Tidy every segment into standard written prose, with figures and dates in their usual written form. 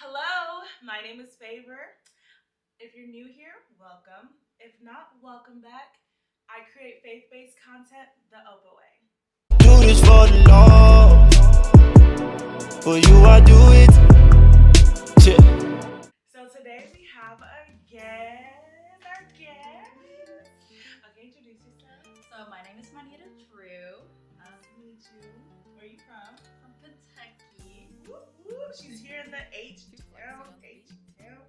Hello, my name is Favor. If you're new here, welcome. If not, welcome back. I create faith based content the Opa way. Do this for the Lord. For you, I do it. So today we have a guest. Our guest. Okay, introduce yourself. So my name is Manita Drew. Nice to meet you. Where are you from? From Kentucky. Woo, woo. She's here in the H town.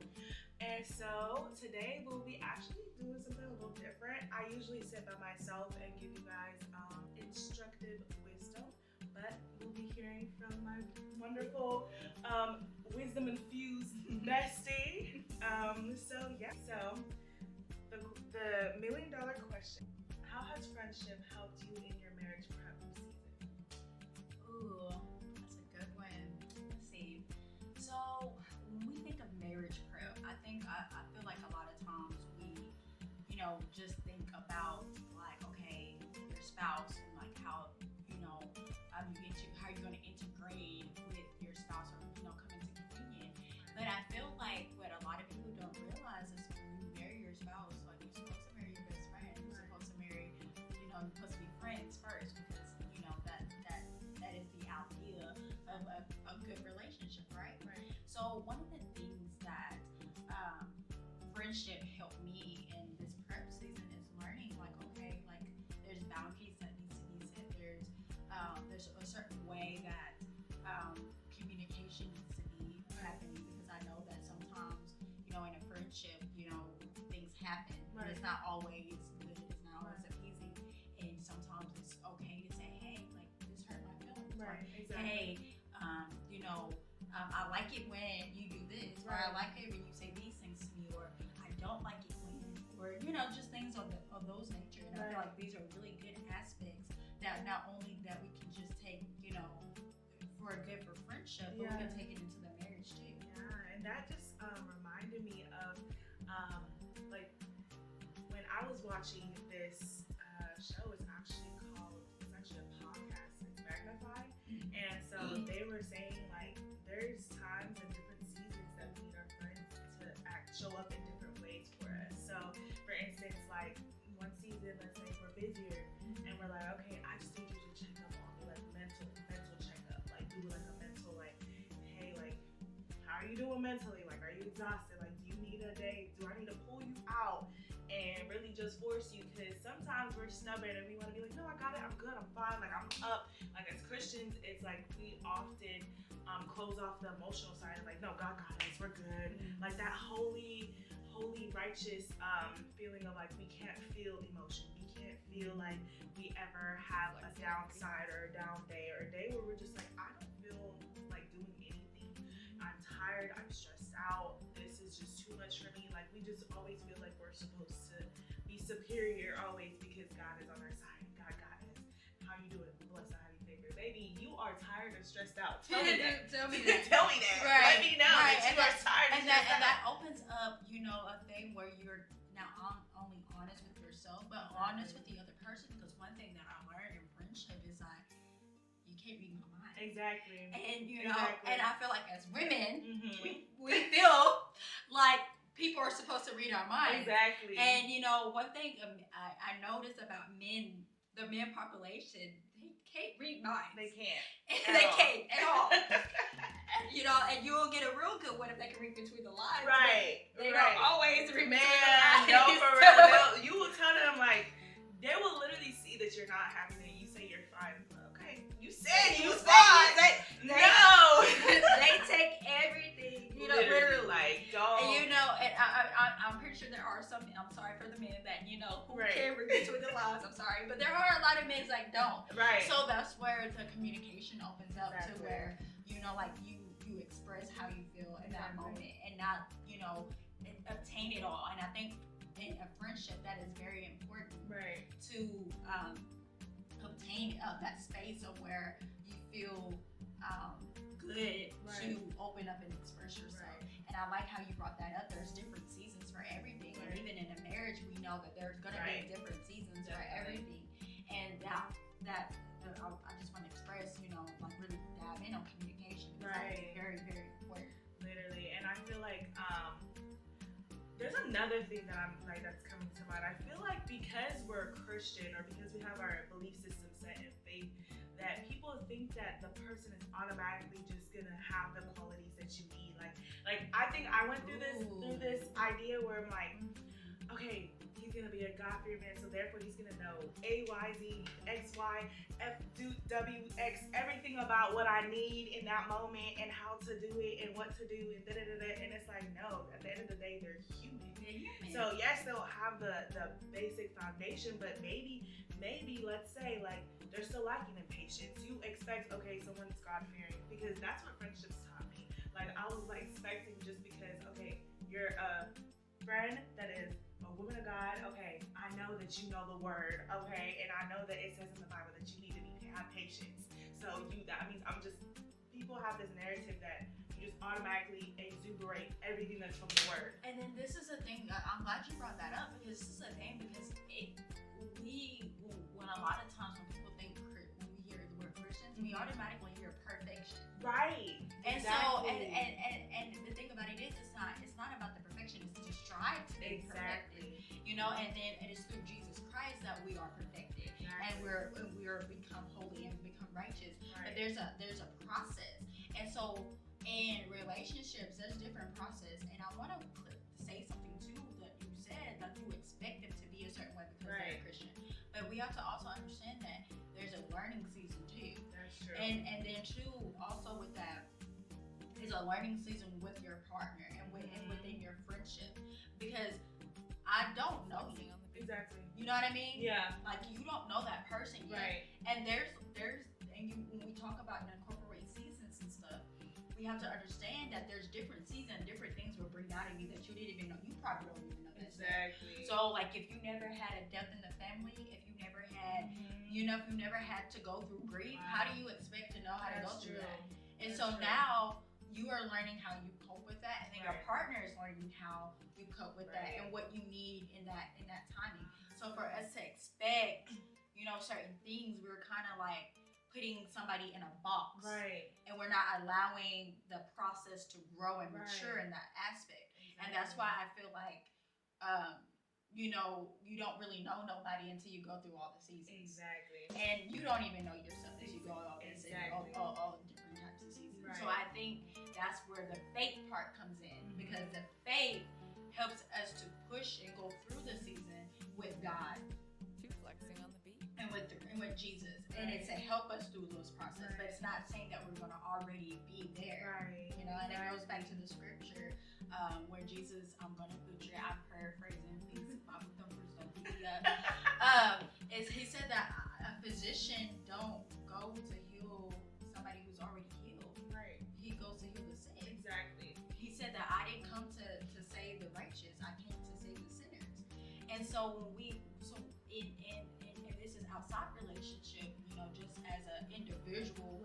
And so today we'll be actually doing something a little different. I usually sit by myself and give you guys instructive wisdom, but we'll be hearing from my wonderful wisdom infused bestie. So the $1,000,000 question: how has friendship helped you in your marriage prep season? Ooh, that's a good one. Let's see. So when we think of marriage prep, I feel like a lot of times we, just think about like, okay, your spouse and like how, how you're going to integrate with your spouse or, come into communion. But I feel like what a lot of people don't realize is when you marry your spouse, like you're supposed to marry your best friend. You're supposed to marry, you're supposed to be friends first because, that is the idea of a good relationship, right? Right. So one of the things that friendship helped me in this prep season is learning, like, okay, like there's boundaries that needs to be set. There's a certain way that communication needs to be happening because I know that sometimes, in a friendship, things happen, but it's not always good. It's not always easy, and sometimes it's okay to say, hey, like this hurt my feelings. Right, Or, exactly. hey, I like it when you do this, or I like it when you say these things to me, or I don't like it when, or just things of those nature. And I feel like these are really good aspects that not only that we can just take, for friendship, but we can take it into the marriage too. Yeah, and that just reminded me of like when I was watching this show. It's actually a podcast. It's Magnified, and so they were saying like there's times and different seasons that we need our friends to show up in different ways for us. So, for instance, like one season, let's say we're busier, and we're like, okay, I just need you to check up on me, like mental checkup, like do like a mental like, hey, like how are you doing mentally? Like, are you exhausted? Like, do you need a day? Do I need to pull you out and really just force you? Because sometimes we're stubborn and we want to be like, no, I got it, I'm good, I'm fine, like I'm up. Like as Christians, it's like we often close off the emotional side and like, no, God got us, we're good. Like that holy, righteous feeling of like we can't feel emotion. We can't feel like we ever have a downside or a down day or a day where we're just like, I don't feel like doing anything. I'm tired, I'm stressed out. This is just too much for me. Like we just always feel like we're supposed to be superior always because God is on our side. God got us. How you doing? Bless the highly favored. Baby, you are tired and stressed out. Tell me that. Tell me that. Tell me that. Right. Let me know that you are tired and stressed out. And that opens up, a thing where you're not only honest with yourself, but honest with the other person. Because one thing that I learned in friendship is like, you can't read my mind. Exactly. And Exactly. and I feel like as women, Mm-hmm. we feel like people are supposed to read our minds. Exactly. And one thing I noticed about men, the men population, they can't read minds. They can't. They can't at all. And you'll get a real good one if they can read between the lines. Right. They right. don't always read between the Man, lines. no, for real. You will tell them like they will literally see that you're not having it. You say you're fine. Okay. You said you fine. No. They take everything. Literally. Like, don't. And I'm pretty sure there are some. I'm sorry for the men that who Right. can read between the lines. I'm sorry, but there are a lot of men that don't. Right. So that's where the communication opens up Exactly. to where like you express how you feel in that moment and not obtain it all. And I think in a friendship that is very important. Right. To obtain that space of where you feel good to open up and express yourself. Right. And I like how you brought that up. There's different seasons for everything. Right. And even in a marriage, we know that there's going to be different seasons for everything. And that I just want to express, like really dive in on communication. Right. That's very, very important. Literally. feel like there's another thing that I'm like that's coming to mind. I feel like because we're Christian or because we have our belief system set in faith, that people think that the person is automatically just gonna have the qualities that you need. Like I think I went through this idea where I'm like, okay, he's gonna be a God-fearing man, so therefore he's gonna know A, Y, Z, X, Y, F, W, X, everything about what I need in that moment and how to do it and what to do and da-da-da-da. And it's like, no, at the end of the day, they're human. So yes, they'll have the basic foundation, but maybe let's say like they're still lacking in patience. You expect, okay, someone's God-fearing, because that's what friendships taught me. Like I was like expecting, just because, okay, you're a friend that is a woman of God, okay, I know that you know the word, okay, and I know that it says in the Bible that you need to have patience. So that means people have this narrative that you just automatically exuberate everything that's from the word. And then this is a thing, I'm glad you brought that up, because this is a thing, because when a lot of times when people think, when we hear the word Christians, we automatically hear perfection. Right. And exactly. so, and the thing about it is, it's not about the perfection, it's to strive to be perfected. You know, and then it is through Jesus Christ that we are perfected. Exactly. And we're become holy and become righteous. Right. But there's a process. And so in relationships, there's different process. And I want to say something too that you said, that you expect them to be a certain way because they're a Christian. But we have to also understand that there's a learning season too. That's true. And then too, also with that, is a learning season with your partner and within your friendship, because I don't know you. Exactly. You know what I mean? Yeah. Like you don't know that person yet. Right. And when we talk about incorporate seasons and stuff, we have to understand that there's different seasons, different things will bring out of you that you didn't even know. You probably don't even know that. Exactly. So like if you never had a death in the family, if you never had, if you never had to go through grief, how do you expect to know how to go through that? And so now you are learning how you cope with that, and then your partner is learning how you cope with that and what you need in that timing. So for us to expect, certain things, we're kind of like putting somebody in a box, and we're not allowing the process to grow and mature in that aspect. And that's why I feel like, you don't really know nobody until you go through all the seasons. Exactly. And you don't even know yourself as you go all the all different types of seasons. Right. So I think that's where the faith part comes in, because the faith helps us to push and go through the season with God. Flexing on the beat. And with Jesus. And it's to help us through those processes. But it's not saying that we're going to already be there. Right. And it goes back to the scripture where Jesus, I'm paraphrasing, please, my numbers don't beat me up. Is he said that a physician don't go to heal somebody who's already healed. Right. He goes to heal the sick. Exactly. He said that I didn't come to save the righteous, I came to save the sinners. And so and this is outside relationship, just as an individual,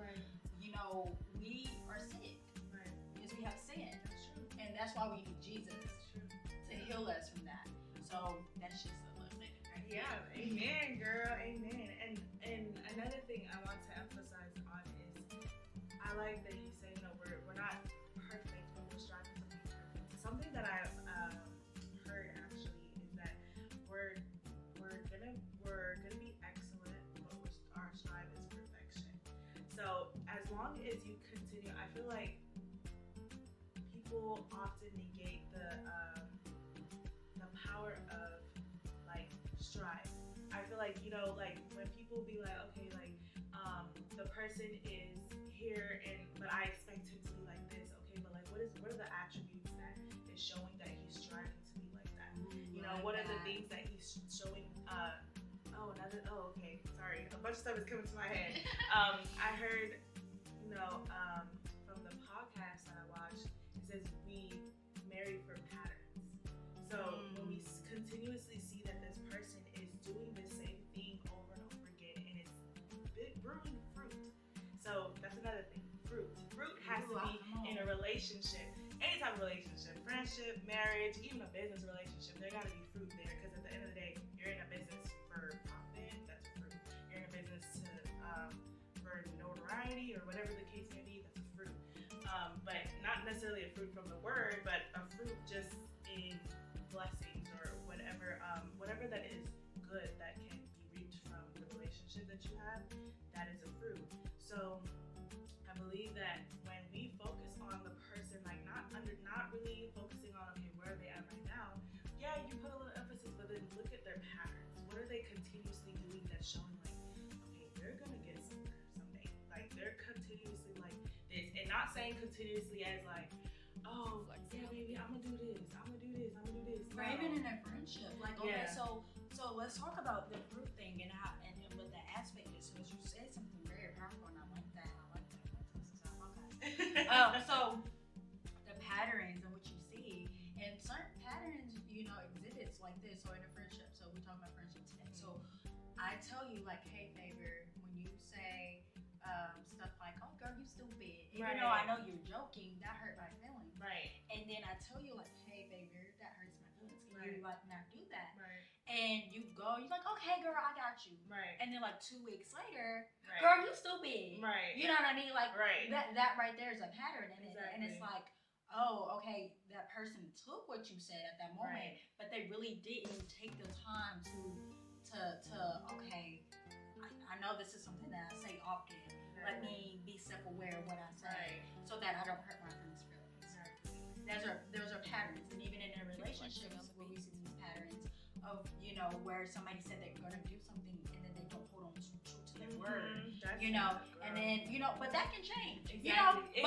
we are sick. Right. Because we have sin. That's true. And that's why we need Jesus to heal us from that. So that's just a little bit. Yeah, amen, girl, amen. And another thing I want to emphasize on is, I like that you say, we're not perfect, but we're striving to be perfect. Something that I've heard actually is that we're gonna be excellent, but our strive is perfection. So as long as you continue, I feel like people often negate the power of like strive. I feel like when people be like, okay, like the person is here but I expect him to be like this. Okay, but like what are the attributes that is showing that he's striving to be like that? What are the things that he's showing? Okay, sorry, a bunch of stuff is coming to my head. I heard, from the podcast that I watched, it says we marry for patterns. So when we continuously see that this person is doing the same thing over and over again, and it's brewing fruit. So that's another thing. Fruit has to be in a relationship, any type of relationship, friendship, marriage, even a business relationship. There got to be fruit there, because at the end of the day, you're in a business for profit. That's a fruit. You're in a business for notoriety or whatever the case may be. That's a fruit. but not necessarily a fruit from the word, but a fruit just in blessings or whatever that is good that can be reaped from the relationship that you have. That is a fruit. So I believe that when we focus on the person, like not really focusing on okay, where are they at right now? Yeah, you put a little emphasis, but then look at their patterns. What are they continuously doing that's showing like, okay, they're gonna get somewhere someday. Like they're continuously like this, and not saying continuously as like, oh yeah, baby, I'm gonna do this, I'm gonna do this, I'm gonna do this. Or even in a friendship, like okay, Yeah. so let's talk about the fruit thing and how and what the aspect is. Because you said something very powerful, and I like that. Okay. So the patterns and what you see, and certain patterns, exhibits like this. So in a friendship, so we're talking about friendship today. So I tell you like, hey, favor, when you say stuff like, oh girl, you stupid, even though I know you're joking, that hurt my feelings. Right. And then I tell you like, hey, favor, that hurts my feelings. Can you like not do that? Right. And you're like, okay, girl, I got you. Right. And then like 2 weeks later, Right. girl, you stupid. Right. You know what I mean? Like Right. that right there is a pattern, and Exactly. and it's like, oh, okay, that person took what you said at that moment, Right. but they really didn't take the time to okay, I know this is something that I say often. Let me be self-aware of what I say, Right. so that I don't hurt my friends' feelings. Exactly. Those are patterns, and even in a relationship where we see these patterns of where somebody said they're gonna do something and then they don't hold on true to their word, That's and then but that can change, exactly.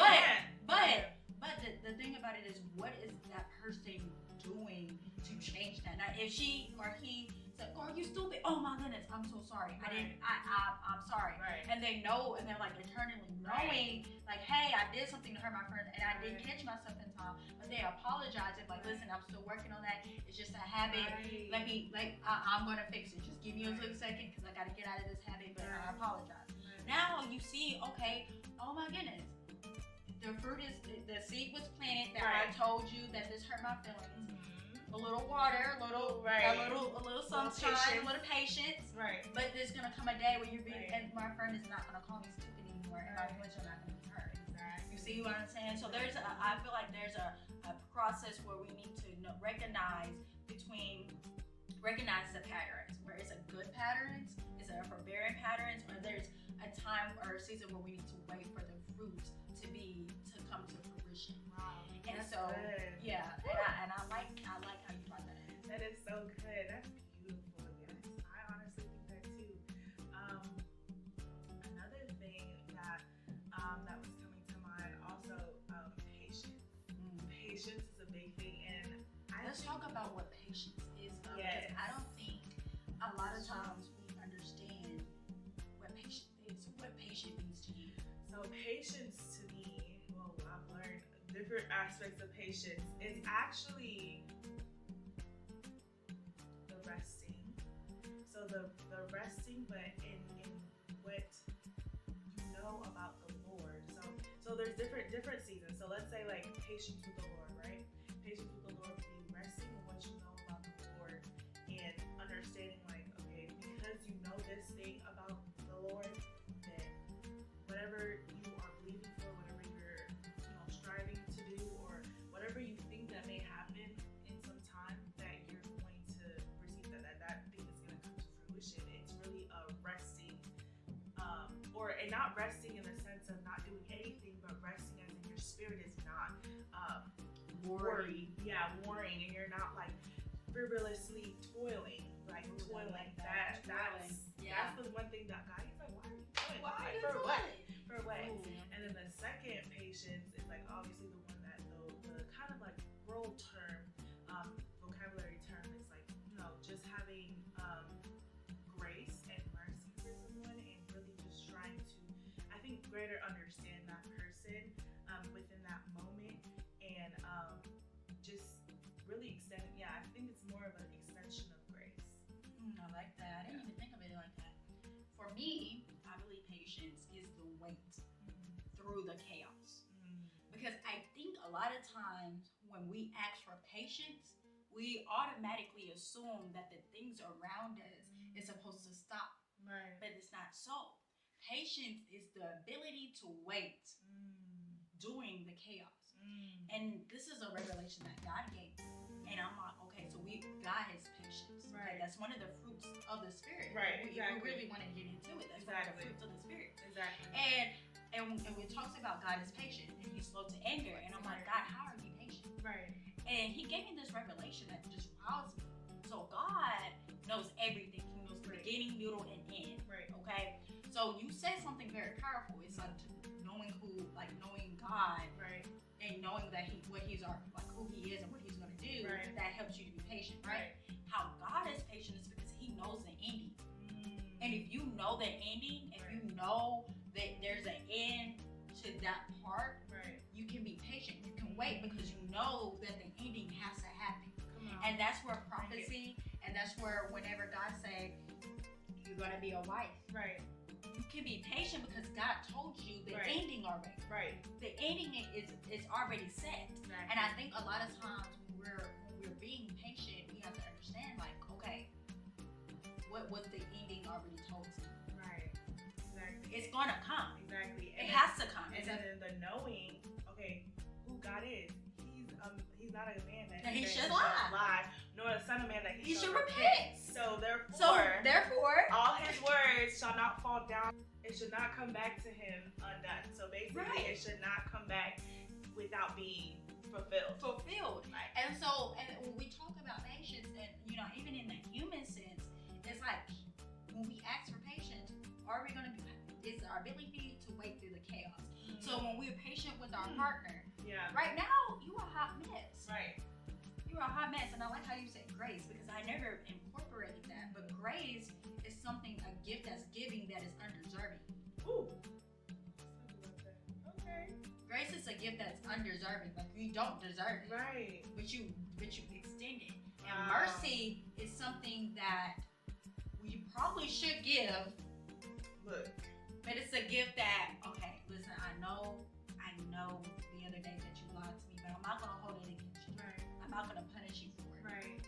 but the thing about it is, what is that person doing to change that? Now, if she or he said, "Oh, you stupid! Oh my goodness, I'm so sorry. I'm sorry." Right. And they know, and they're like eternally knowing, like, "Hey, I did something to hurt my friend, and I didn't catch myself in time." But they apologize and like, "Listen, I'm still working on that. It's just a habit. Right. I'm gonna fix it. Just give me a little second because I gotta get out of this habit." But I apologize. Now you see, okay, oh my goodness, the seed was planted that I told you that this hurt my feelings. A little water, a little sunshine, a little patience. Right. But there's gonna come a day where Right. and my friend is not gonna call me stupid anymore, and my feelings are not gonna be hurt. Exactly. You see what I'm saying? So I feel like there's a process where we need to recognize the patterns, where it's a good patterns, it's a forbearing patterns, or there's a time or a season where we need to wait for the fruit to come to fruition. Wow. And That's so good. yeah, and I like how you brought that in. That is so good. That's beautiful. Yes, I honestly think that too. Another thing that was coming to mind also, patience. Patience is a big thing, and Let's talk about what patience is. Yes. Because I don't think a lot of times we understand what patience is, what patience means to you. So patience to me, well, I've learned different aspects of patience. It's actually the resting. So the resting, but in what you know about the Lord. So there's different seasons. So let's say like patience with the Lord, right? Patience with the Lord would be resting in what you know about the Lord and understanding like, okay, because you know this thing about the Lord, that whatever you are believing for, whatever you're striving to do, or whatever you think that may happen in some time, that you're going to receive that thing is going to come to fruition. It's really a resting, and not resting in the sense of not doing anything, but resting as in your spirit is not worried, worrying, and you're not like frivolously toiling, like toiling. That's the one thing that God is like, why are you doing? For what? And then the second patience is like obviously the one that the kind of like world term, vocabulary term is like, just having grace and mercy for someone, and really just trying to, I think, greater understand that person within that moment, and just really extend. Yeah, I think it's more of an extension of grace. I like that. I didn't even think of it like that. For me, I believe patience is the weight through the chaos. Because I think a lot of times when we ask for patience, we automatically assume that the things around us is supposed to stop. Right. But it's not so. Patience is the ability to wait during the chaos. And this is a revelation that God gave me. And I'm like, okay, so God has patience. Right. Okay, that's one of the fruits of the Spirit. Right, If exactly. we really want to get into it, that's one of the fruits of the Spirit. Exactly. And it talks about God is patient and he's slow to anger. And I'm like, God, how are you patient? Right. And he gave me this revelation that just wows me. So God knows everything. He knows the beginning, middle, and end. Right. Okay? So you said something very powerful. It's like knowing God, Right. and knowing that who he is and what he's gonna do. Right. That helps you to be patient, right? How God is patient is because he knows the ending. And if you know the ending, if you know that there's an end to that part, right, you can be patient. You can wait because you know that the ending has to happen. come on. And that's where prophecy, and that's where whenever God say you're gonna be a wife, right, you can be patient because God told you the Right. ending already. right, The ending is already set. exactly. And I think a lot of times when we're being patient, we have to understand, like, okay, what was the ending already told to you? right, exactly. It's gonna come. Exactly. It has to come. And then the knowing, okay, who God is. He's not a man that He should shall lie. nor a son of man that He shall should repent. So So therefore, therefore, all his words shall not fall down. It should not come back to him undone. So basically, Right. it should not come back without being fulfilled. fulfilled. Right. And when we talk about patience, and even in the human sense, it's like when we ask for patience, are we gonna be? It's our ability to wait through the chaos. So when we're patient with our partner, Yeah. right now you are a hot mess. Right. You are a hot mess, and I like how you said grace because I never incorporated that. But grace is a gift that's giving that is undeserving. Ooh. Okay. Grace is a gift that's undeserving, like you don't deserve it, Right. but you extend it. And Wow. mercy is something that we probably should give, Look. but it's a gift that, okay, listen, I know the other day that you lied to me, but I'm not gonna hold it against you. Right. I'm not gonna punish you for it. Right.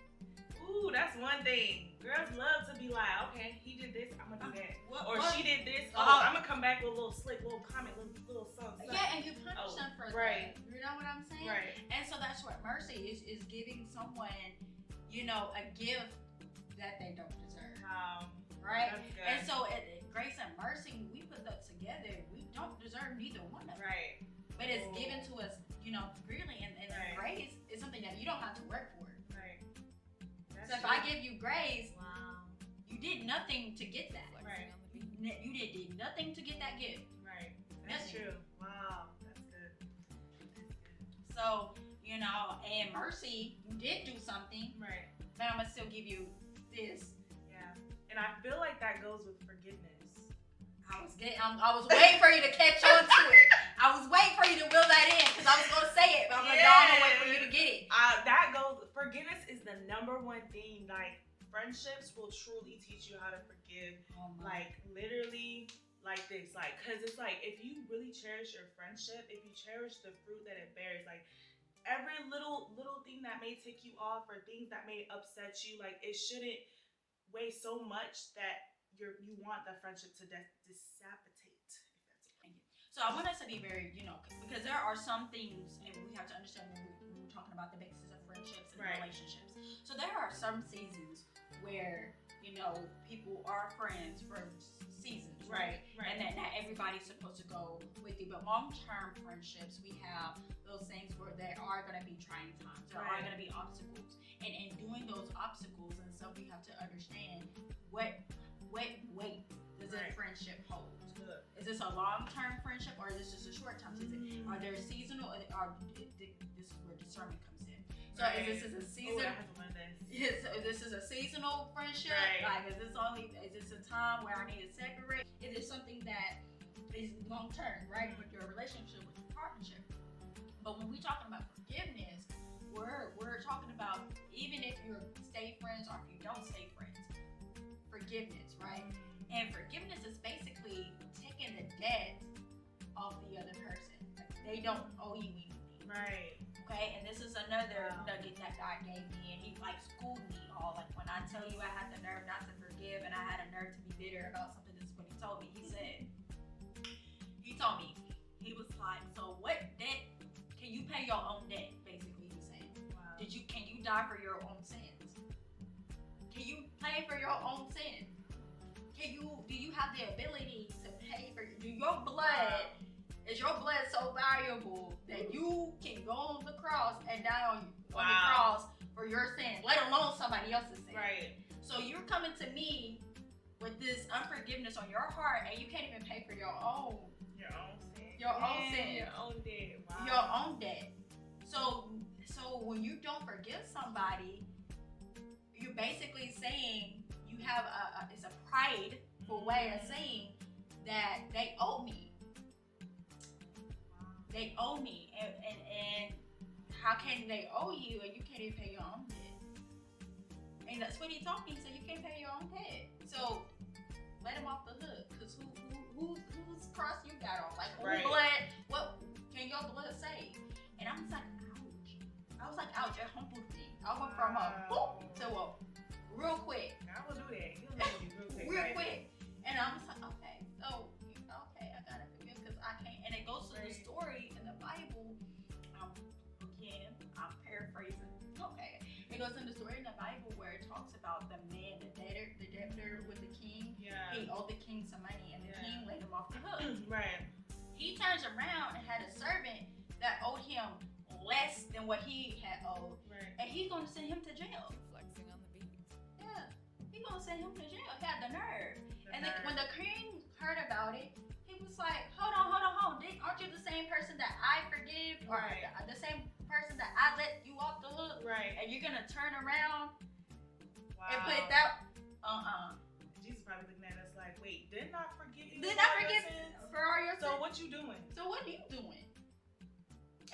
Ooh, that's one thing. Girls love to be like, okay, he did this, I'm gonna do that. Or she did this, I'm gonna come back with a little slick, little comment, little something. Yeah, and you punish them for right. that. You know what I'm saying? Right. And so that's what mercy is giving someone, a gift that they don't deserve. Wow. Right? That's good. And so grace and mercy, when we put that together, we don't deserve neither one of them. Right. But it's given to us, freely. And Right. grace is something that you don't have to work for. Right. That's So if true. I give you grace, Wow. you did nothing to get that. Right. On the beat. You did nothing to get that gift. Right. That's Nothing. true. Wow. That's good. So, and mercy, you did do something, Right. but I'm going to still give you this. Yeah. And I feel like that goes with forgiveness. I was waiting for you to catch on to it. I was waiting for you to will that in because I was going to say it, but I'm going to wait for you to get it. Forgiveness is the number one thing. Like, friendships will truly teach you how to forgive. Like, literally, like this. Like, because it's like, if you really cherish your friendship, if you cherish the fruit that it bears, like, every little thing that may tick you off or things that may upset you, like, it shouldn't weigh so much that you want the friendship to disapitate. So I want us to be very, because there are some things, and we have to understand when we're talking about the basis of friendships and Right. relationships. So there are some seasons where, people are friends for seasons, right? Right. And that not everybody's supposed to go with you. But long-term friendships, we have those things where there are going to be trying times. There are Right. going to be obstacles. And in doing those obstacles and stuff, we have to understand what weight does a Right. friendship hold? Good. Is this a long-term friendship or is this just a short-term? Are there seasonal? This is where discernment comes in. So Right. is this a season? That has one of this. This is a seasonal friendship. Right. Like, is this a time where I need to separate? Is it something that is long-term, right? With your relationship, with your partnership. But when we're talking about forgiveness, we're talking about even if you stay friends or if you don't stay friends, forgiveness, right? And forgiveness is basically taking the debt off the other person. Like, they don't owe you anything. Right. Okay, and this is another Wow. nugget that God gave me, and He schooled me all. Like, when I tell you I had the nerve not to forgive, and I had a nerve to be bitter about something, this is what He told me. He told me, He was like, so what debt can you pay your own debt? Basically, he's saying, Wow. can you die for your own sins? Can you pay for your own sin? Do you have the ability to pay for? Do your blood? Is your blood so valuable that you can go on the cross and die on the cross for your sin, let alone somebody else's sin? Right. So you're coming to me with this unforgiveness on your heart, and you can't even pay for your own sin. Your own sin. Your own debt. Wow. Your own debt. So when you don't forgive somebody, you're basically saying you have it's a prideful way of saying that they owe me. They owe me, and how can they owe you and you can't even pay your own debt? And that's what he told me. He said you can't pay your own debt, so let him off the hook. Cause whose cross you got on? Like Right. blood? What can your blood say? And I was like, ouch. I was like, ouch. It humbled me. I went from a whoop to a real quick. God will do that. He'll make you real quick. Real right? quick. And I was like, okay, so okay, I gotta forgive because I can't. And it goes to the story in the Bible. Again, I'm paraphrasing. Okay, it goes in the story in the Bible where it talks about the man, the debtor with the king. Yeah. He owed the king some money, and the king let him off the hook. Right. He turns around and had a servant that owed him less than what he had owed, Right. and he's gonna send him to jail. Flexing on the beat. Yeah, he's gonna send him to jail. He had the nerve. When the king heard about it, he was like, hold on. Aren't you the same person that I forgive? Or Right. the same person that I let you off the hook? Right. And you're going to turn around Wow. and put that, Jesus probably looking at us like, wait, didn't I forgive you? Did for I all your forgive sins? for all your So sins? what you doing? So what are you doing?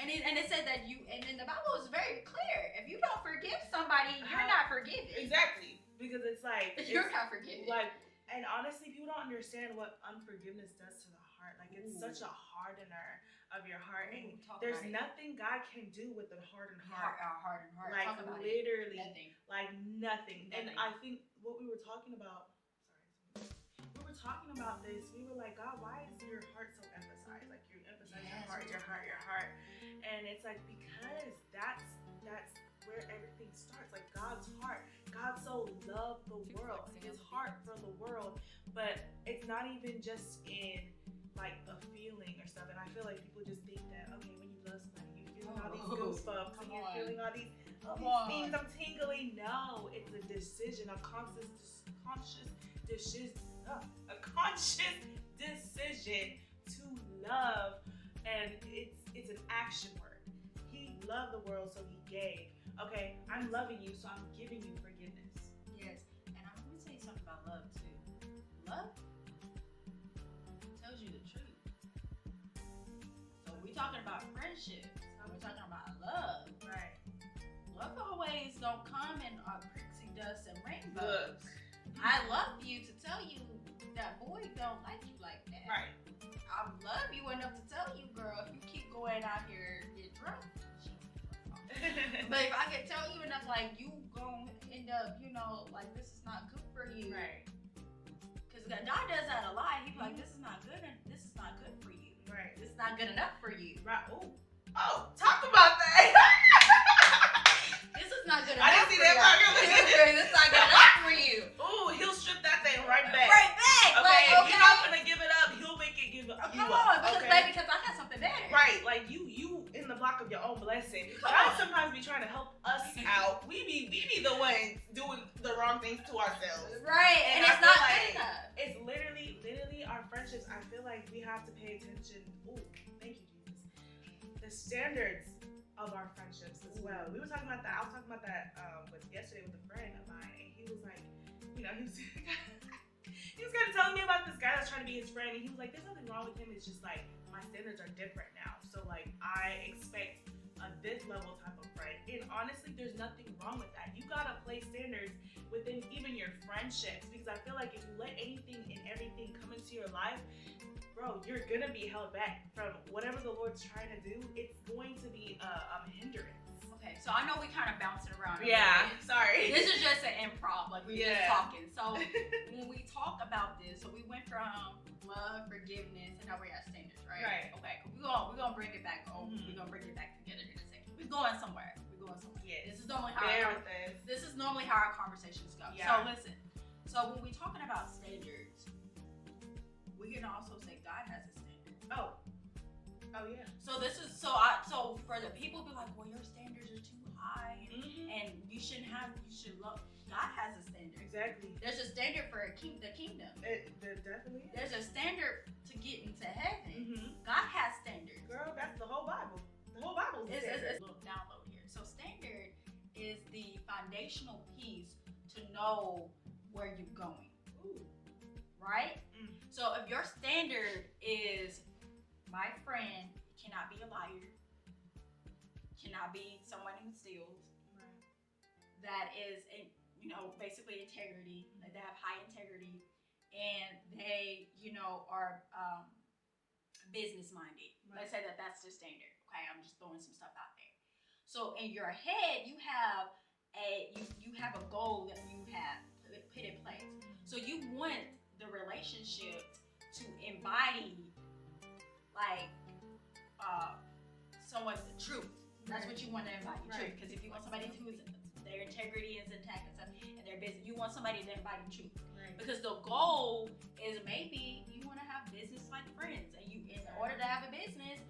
And it said that and then the Bible is very clear. If you don't forgive somebody, you're not forgiven. Exactly. Because it's like You're not forgiven. Like, and honestly, people don't understand what unforgiveness does to the heart. Like, it's such a hardener of your heart, and there's nothing God can do with a hardened heart. Hardened heart. Like, Talk about literally, nothing. like nothing. And Nothing. I think what we were talking about. We were talking about this. We were like, God, why is your heart so emphasized? Like, you emphasize your heart. And it's like, because that's where everything starts. Like, God's heart. God so loved the world, his heart for the world. But it's not even just in like a feeling or stuff. And I feel like people just think that, okay, when you love somebody, you're feeling all these goosebumps and you're feeling all these things. I'm tingling. No, it's a decision, a conscious decision to love, and it's an action word. He loved the world, so he gave. Okay, I'm loving you, so I'm giving you forgiveness. Yes, and I'm going to tell you something about love too. Love tells you the truth. So we're talking about friendship. So we're talking about love. Right. Love always don't come in pixie dust and Look. rainbows. I love you to tell you that boy don't like you like that. Right. I love you enough to tell you, girl, if you keep going out here and get drunk. But if I can tell you enough, like, you gon' end up, like, this is not good for you. Right. Because God does that a lot. He's like, this is not good, and this is not good for you. Right. This is not good enough for you. Right. Oh, talk about that. This is not good I enough didn't see for that you. part. This is not good enough for you. Ooh, he'll strip that thing right back. Right back. Okay, Like, if you're not gonna give it up, he'll make it give it up. Come on, because okay? baby, because I got something better. Right, like you in the block of your own blessing. Come God on. sometimes be trying to help us out. We be the ones doing the wrong things to ourselves. Right, and I it's feel not like good enough. It's literally our friendships. I feel like we have to pay attention. Ooh, thank you, Jesus. The standards of our friendships as well. We were talking about that. I was talking about that yesterday with a friend of mine, and he was like, he was he was kind of telling me about this guy that's trying to be his friend, and he was like, there's nothing wrong with him. It's just like my standards are different now. So like I expect this level type of friend. And honestly, there's nothing wrong with that. You gotta place standards within even your friendships, because I feel like if you let anything and everything come into your life, bro, you're gonna be held back from whatever the Lord's trying to do. It's going to be a hindrance. Okay, so I know we kind of bouncing around. Sorry. This is just an improv, like we're just Yeah. talking. So when we talk about this, so we went from love, forgiveness, and how we are standards, right? Right. Okay. We're gonna bring it back home. Mhm. We're gonna bring it back together in a second. We're going somewhere. Yes. This is normally how Bear our, with us. this is normally how our conversations go. Yeah. So listen. So when we're talking about standards, we can also say God has a standard. Oh yeah. So this is so for the people who be like, well, your standards are too high, and you should love. God has a standard. Exactly. There's a standard for the kingdom. There definitely is. There's a standard to get into heaven. Mm-hmm. God has standards. Girl, that's the whole Bible. The whole Bible is It's standard. a little download here. So standard is the foundational piece to know where you're going. Ooh. Right? Mm. So if your standard is, my friend cannot be a liar, cannot be someone who steals, Right. that is, basically integrity, like they have high integrity, and they, are business minded. Right. Let's say that that's the standard. Okay, I'm just throwing some stuff out there. So in your head, you have a goal that you have put in place. So you want the relationship to embody someone's truth. That's what you want to embody, truth. Because if you want somebody who is their integrity is intact and stuff, and their business, you want somebody to embody truth. Right. Because the goal is maybe you want to have business like friends, and in order to have a business,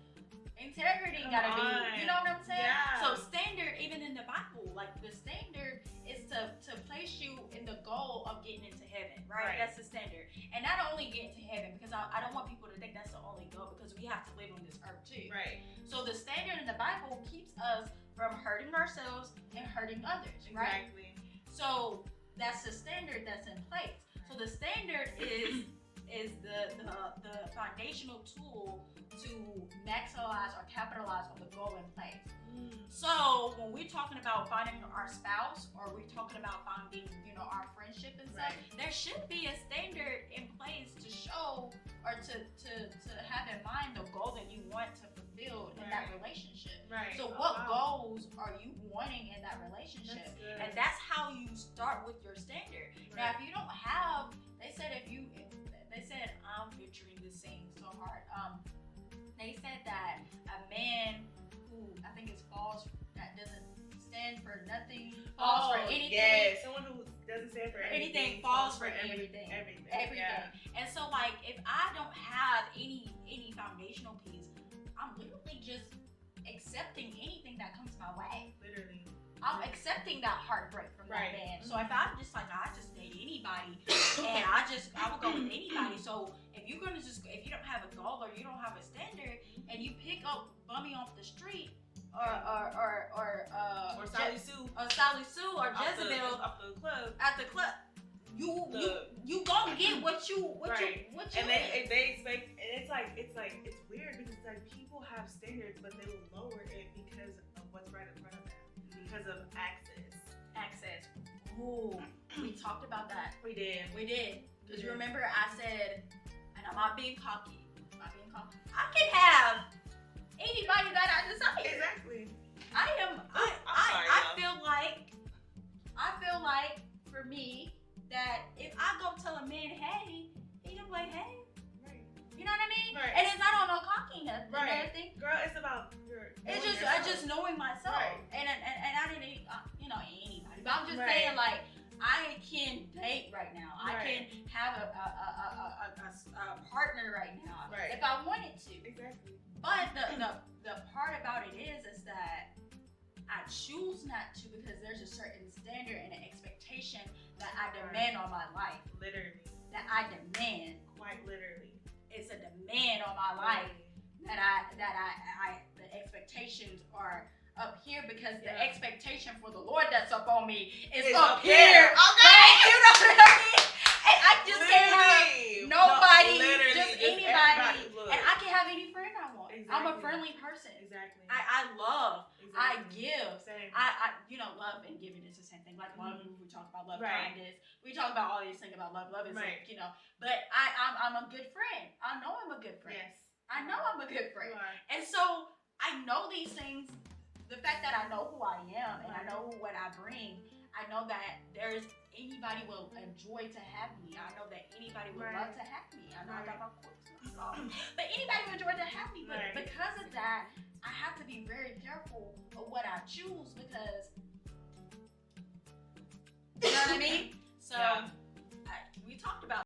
integrity gotta be. You know what I'm saying? Yeah. So standard, even in the Bible, like the standard is to place you in the goal of getting into heaven, right? That's the standard, and not only get into heaven, because I don't want people to think that's the only goal, because we have to live on this earth too. Right. So the standard in the Bible keeps us from hurting ourselves and hurting others, right? Exactly. So that's the standard that's in place. So the standard is the foundational tool to maximize or capitalize on the goal in place. So when we're talking about finding our spouse, or we're talking about finding, our friendship and stuff, there should be a standard in place to show or to have in mind the goal that you want to fulfill in that relationship. Right. So what goals are you wanting in that relationship? And that's how you start with your standard. Right. Now, if you don't have, they said I'm picturing this scene so hard. They said that a man who I think is false, that doesn't stand for nothing, falls for anything. Yeah, someone who doesn't stand for anything falls for everything. Everything. Yeah. And so, like, if I don't have any foundational piece, I'm literally just accepting anything that comes my way. Literally. I'm accepting that heartbreak from that man. So if I'm just like, I just date anybody, and I will go with anybody. So if you don't have a goal, or you don't have a standard, and you pick up Bummy off the street, or Sally Sue. Or Jezebel off the club. at the club, you gonna get what you and they expect, and it's weird, because it's like people have standards, but they will lower it because of what's right in front of them, because of access. Ooh, we talked about that. We did. Because you remember I said, and I'm not being cocky. I can have anybody that I desire. Exactly. I sorry, feel like for me that if I go tell a man, hey, he gonna be like, hey. Right. You know what I mean? Right. And it's not on no cockiness. Right. Nothing. Girl, it's about It's just knowing myself. Right. And I didn't, anybody. But I'm just Right. saying, like, I can date right now. I can have a partner right now if I wanted to. Exactly. But the part about it is that I choose not to, because there's a certain standard and an expectation that I demand on my life. Literally. That I demand. Quite literally. It's a demand on my life that I the expectations are up here, because the expectation for the Lord that's up on me is up here. Okay, you know what I mean? And I just can't have nobody, just anybody, and I can have any friend I want. Exactly. I'm a friendly person. Exactly. I love. I Exactly. give. Same. I love and giving is the same thing. Like love, we talk about love, kindness. We talk about all these things about love. Love is like, but I'm a good friend. I know I'm a good friend. Yes. I know I'm a good friend. You are. And so I know these things. The fact that I know who I am and I know what I bring, I I know that there's anybody will enjoy to have me. I know that anybody would love to have me. I know I got my quotes myself. But anybody would enjoy to have me. But because of that, I have to be very careful of what I choose because, you know what I mean? So